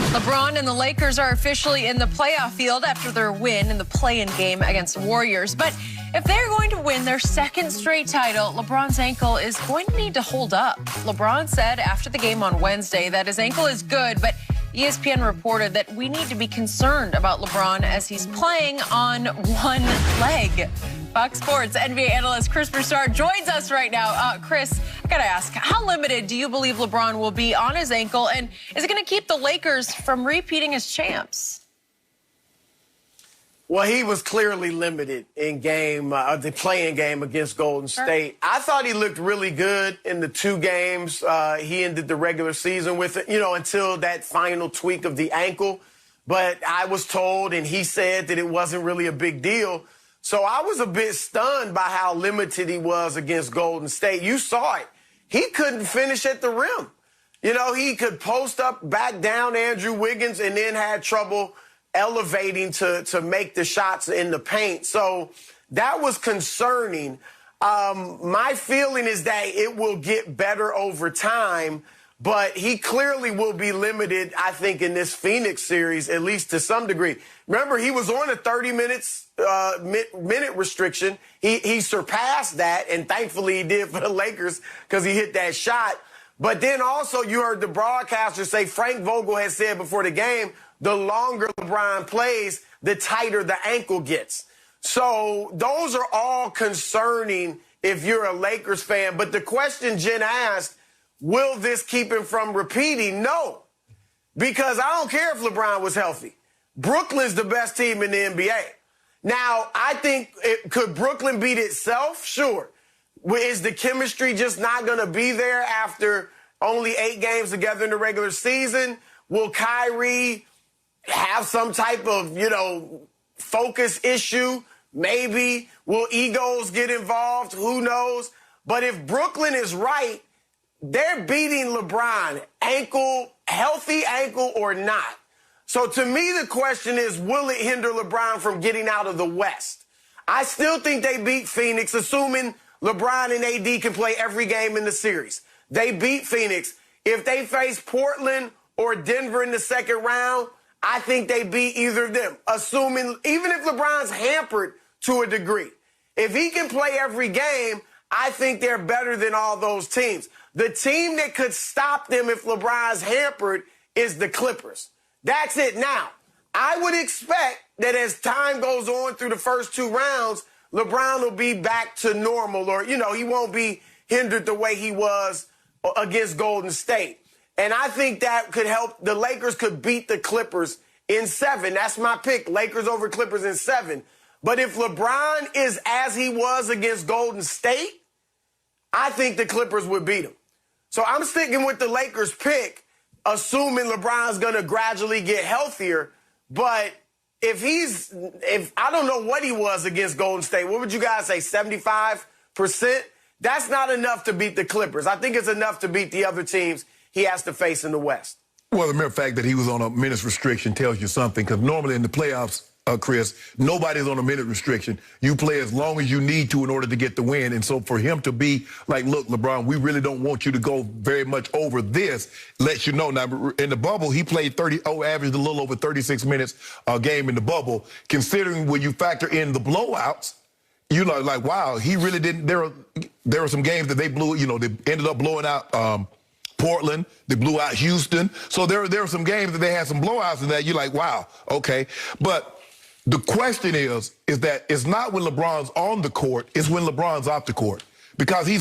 LeBron and the Lakers are officially in the playoff field after their win in the play-in game against the Warriors. But if they're going to win their second straight title, LeBron's ankle is going to need to hold up. LeBron said after the game on Wednesday that his ankle is good, but ESPN reported that we need to be concerned about LeBron as he's playing on one leg. Fox Sports NBA analyst Chris Broussard joins us right now. Chris, I gotta ask, how limited do you believe LeBron will be on his ankle, and is it going to keep the Lakers from repeating as champs? Well, he was clearly limited in the play-in game against Golden State. I thought he looked really good in the two games he ended the regular season with, until that final tweak of the ankle. But I was told, and he said, that it wasn't really a big deal. So I was a bit stunned by how limited he was against Golden State. You saw it. He couldn't finish at the rim. He could post up, back down Andrew Wiggins, and then had trouble elevating to make the shots in the paint. So that was concerning. My feeling is that it will get better over time, but he clearly will be limited, I think, in this Phoenix series, at least to some degree. Remember, he was on a 30-minute restriction. He surpassed that, and thankfully he did for the Lakers because he hit that shot. But then also you heard the broadcaster say, Frank Vogel had said before the game, the longer LeBron plays, the tighter the ankle gets. So those are all concerning if you're a Lakers fan. But the question Jen asked, will this keep him from repeating? No, because I don't care if LeBron was healthy. Brooklyn's the best team in the NBA. Now, I think, could Brooklyn beat itself? Sure. Is the chemistry just not going to be there after only 8 games together in the regular season? Will Kyrie have some type of, focus issue? Maybe. Will egos get involved? Who knows? But if Brooklyn is right, they're beating LeBron, healthy ankle or not. So to me, the question is, will it hinder LeBron from getting out of the West? I still think they beat Phoenix, assuming LeBron and AD can play every game in the series. They beat Phoenix. If they face Portland or Denver in the second round, I think they beat either of them, assuming, even if LeBron's hampered to a degree. If he can play every game, I think they're better than all those teams. The team that could stop them if LeBron's hampered is the Clippers. That's it. Now, I would expect that as time goes on through the first 2 rounds, LeBron will be back to normal, or, he won't be hindered the way he was against Golden State. And I think that could help. The Lakers could beat the Clippers in 7. That's my pick. Lakers over Clippers in 7. But if LeBron is as he was against Golden State, I think the Clippers would beat him. So I'm sticking with the Lakers pick, assuming LeBron's going to gradually get healthier. But if I don't know what he was against Golden State, what would you guys say, 75%? That's not enough to beat the Clippers. I think it's enough to beat the other teams he has to face in the West. Well, the mere fact that he was on a minutes restriction tells you something, because normally in the playoffs, Chris, nobody's on a minute restriction. You play as long as you need to in order to get the win. And so for him to be like, look, LeBron, we really don't want you to go very much over this, lets you know. Now, in the bubble, he played averaged a little over 36 minutes a game in the bubble. Considering when you factor in the blowouts, like, wow, he really didn't. There were some games that they blew, they ended up blowing out Portland, they blew out Houston. So there were some games that they had some blowouts in that you're like, wow, okay. But the question is that it's not when LeBron's on the court, it's when LeBron's off the court. Because he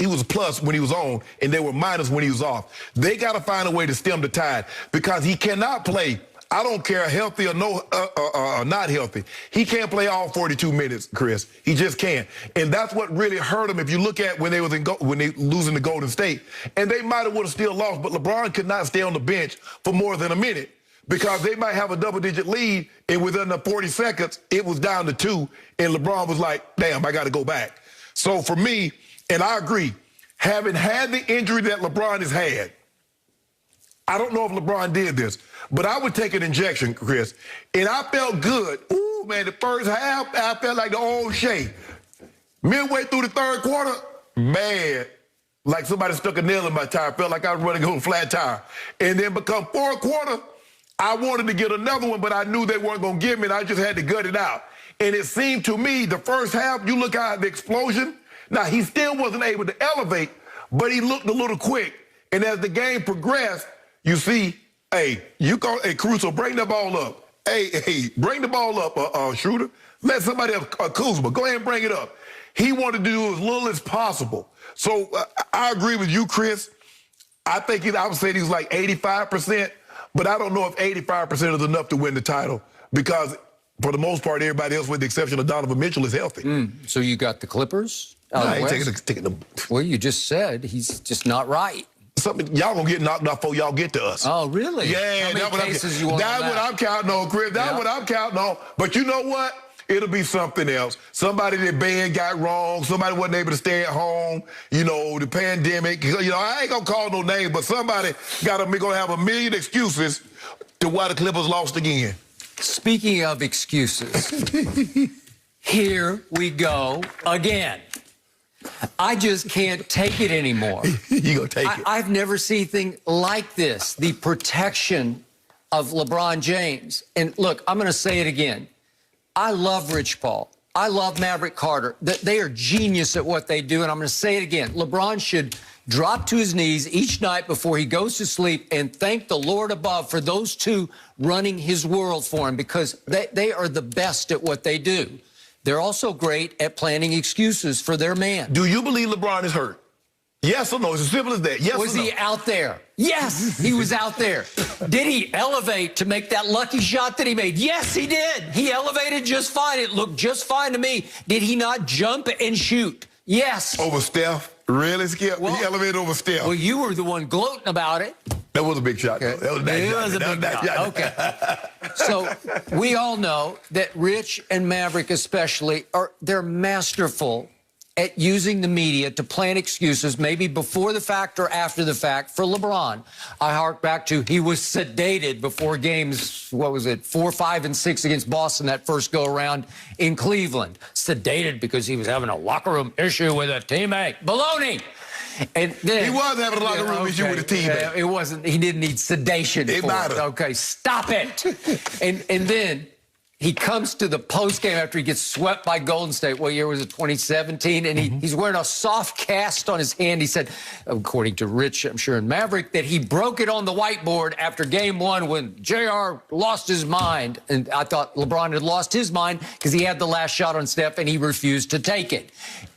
was plus when he was on, and they were minus when he was off. They got to find a way to stem the tide, because he cannot play, I don't care healthy or not healthy. He can't play all 42 minutes, Chris. He just can't. And that's what really hurt him. If you look at when they losing to Golden State, and they might have still lost, but LeBron could not stay on the bench for more than a minute, because they might have a double-digit lead, and within the 40 seconds, it was down to 2, and LeBron was like, damn, I got to go back. So for me, and I agree, having had the injury that LeBron has had, I don't know if LeBron did this, but I would take an injection, Chris, and I felt good. Ooh, man, the first half, I felt like the old Shea. Midway through the third quarter, man, like somebody stuck a nail in my tire. Felt like I was running on a flat tire. And then become fourth quarter, I wanted to get another one, but I knew they weren't going to give me it. I just had to gut it out. And it seemed to me the first half, you look at the explosion. Now, he still wasn't able to elevate, but he looked a little quick. And as the game progressed, you see, hey, Caruso, bring the ball up. Hey, bring the ball up, Schroeder. Let somebody else, Kuzma, go ahead and bring it up. He wanted to do as little as possible. So I agree with you, Chris. I think I would say he's like 85%, but I don't know if 85% is enough to win the title because for the most part, everybody else, with the exception of Donovan Mitchell, is healthy. So you got the Clippers? I ain't taking them. Well, you just said he's just not right. Y'all gonna get knocked off before y'all get to us. Oh, really? Yeah, that's what I'm counting on, Chris. That's what I'm counting on. But you know what? It'll be something else. Somebody that band got wrong. Somebody wasn't able to stay at home. You know, the pandemic. You know, I ain't gonna call no name, but somebody gonna have a million excuses to why the Clippers lost again. Speaking of excuses, here we go again. I just can't take it anymore. You gonna take it. I've never seen anything like this. The protection of LeBron James. And look, I'm going to say it again. I love Rich Paul. I love Maverick Carter. They are genius at what they do, and I'm going to say it again. LeBron should drop to his knees each night before he goes to sleep and thank the Lord above for those two running his world for him because they are the best at what they do. They're also great at planning excuses for their man. Do you believe LeBron is hurt? Yes or no? It's as simple as that. Yes or no? Was he out there? Yes, he was out there. Did he elevate to make that lucky shot that he made? Yes, he did. He elevated just fine. It looked just fine to me. Did he not jump and shoot? Yes. Over Steph? Really, Skip? Well, he elevated over Steph. Well, you were the one gloating about it. That was a big shot. Okay. That was a big shot. Okay. So we all know that Rich and Maverick especially they're masterful at using the media to plan excuses, maybe before the fact or after the fact, for LeBron. I hark back to he was sedated before games, 4, 5, and 6 against Boston that first go-around in Cleveland. Sedated because he was having a locker room issue with a teammate. Baloney! And then, he was having a locker room issue with a teammate. It wasn't. He didn't need sedation for it. Okay, stop it. and then he comes to the postgame after he gets swept by Golden State. What year was it? 2017. And he's wearing a soft cast on his hand. He said, according to Rich, I'm sure, and Maverick, that he broke it on the whiteboard after game 1 when JR lost his mind. And I thought LeBron had lost his mind because he had the last shot on Steph and he refused to take it.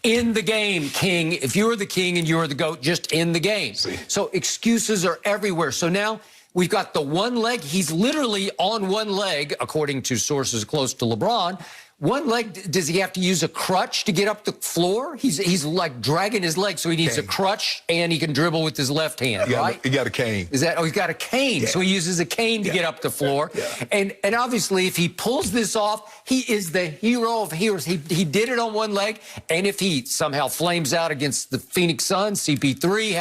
In the game, King. If you're the king and you're the GOAT, just in the game. So excuses are everywhere. So now we've got the one leg. He's literally on one leg, according to sources close to LeBron. One leg, does he have to use a crutch to get up the floor? He's like dragging his leg, so he needs a crutch and he can dribble with his left hand, right? He got a cane. He's got a cane, so he uses a cane to get up the floor. And obviously, if he pulls this off, he is the hero of heroes. He did it on one leg, and if he somehow flames out against the Phoenix Suns, CP3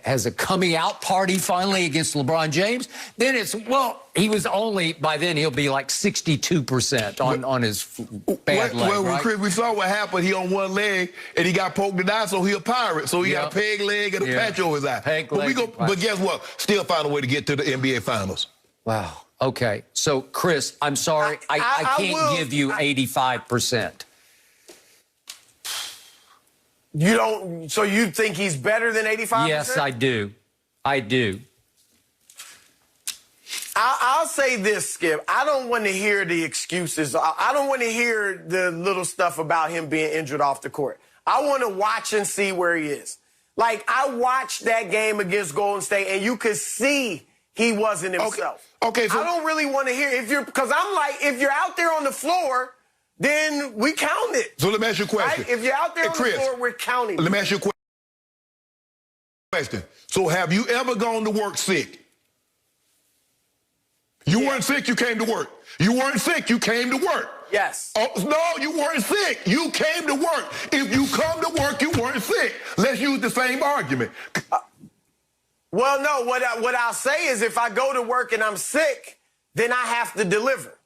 has a coming out party finally against LeBron James, then it's, well, he was only, by then, he'll be like 62% on his bad leg, well, right? Chris, we saw what happened. He on one leg, and he got poked in the eye, so he a pirate. So he got a peg leg and a patch over his eye. But guess what? Still find a way to get to the NBA Finals. Wow. Okay. So, Chris, I'm sorry. I can't give you 85%. You don't, so you think he's better than 85%? Yes, I do. I do. I'll say this, Skip. I don't want to hear the excuses. I don't want to hear the little stuff about him being injured off the court. I want to watch and see where he is. Like, I watched that game against Golden State, and you could see he wasn't himself. Okay, so I don't really want to hear because I'm like, if you're out there on the floor, then we count it. So let me ask you a question. Right? If you're out there on the floor, we're counting. Let me ask you a question. So have you ever gone to work sick? You weren't sick, you came to work. You weren't sick, you came to work. Yes. Oh, no, you weren't sick. You came to work. If you come to work, you weren't sick. Let's use the same argument. Well, no, what I'll say is if I go to work and I'm sick, then I have to deliver.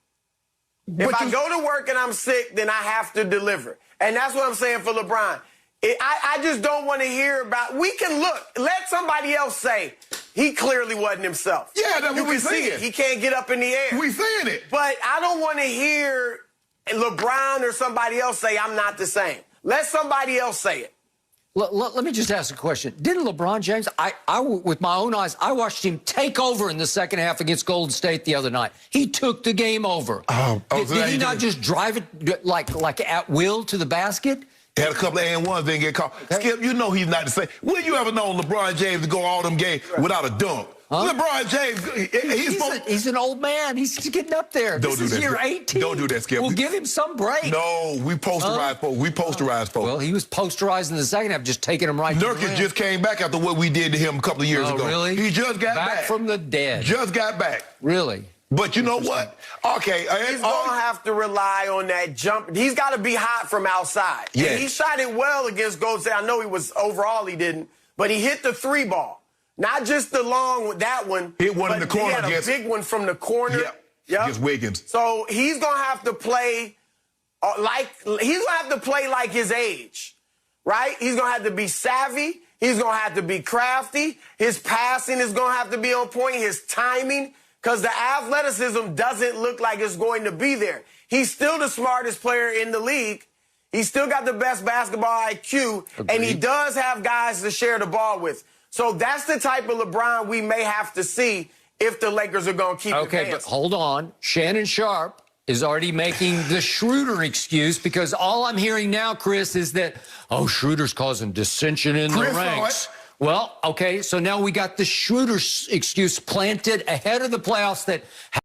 If I go to work and I'm sick, then I have to deliver. And that's what I'm saying for LeBron. I just don't want to hear about. We can look. Let somebody else say he clearly wasn't himself. Yeah, that's what we saying. He can't get up in the air. We saying it. But I don't want to hear LeBron or somebody else say I'm not the same. Let somebody else say it. Let me just ask a question. Didn't LeBron James, with my own eyes, I watched him take over in the second half against Golden State the other night. He took the game over. Did he not just drive it like at will to the basket? Had a couple of and-ones, didn't get caught. Okay. Skip, you know he's not the same. When you ever known LeBron James to go all them games without a dunk? Huh? LeBron James, he's an old man. He's getting up there. Don't this do is that. Year 18. Don't do that, Skip. We'll give him some break. No, we posterized folks. We posterized folks. Well, he was posterized in the second half, just taking him right to the rim. Nurkic just came back after what we did to him a couple of years ago. Really? He just got back. From the dead. Just got back. Really? But you know what? Okay. He's going to have to rely on that jump. He's got to be hot from outside. Yeah. And he shot it well against Golden State. I know overall he didn't, but he hit the 3 ball. Not just the long with that one. Hit one in the corner. He had a big one from the corner. Yep. Against Wiggins. So he's going to have to play like his age, right? He's going to have to be savvy. He's going to have to be crafty. His passing is going to have to be on point. His timing. Because the athleticism doesn't look like it's going to be there. He's still the smartest player in the league. He's still got the best basketball IQ. Agreed. And he does have guys to share the ball with. So that's the type of LeBron we may have to see if the Lakers are going to keep advancing. Okay, but hold on. Shannon Sharp is already making the Schroeder excuse because all I'm hearing now, Chris, is that, Schroeder's causing dissension in the ranks. Well, okay, so now we got the Schroeder excuse planted ahead of the playoffs that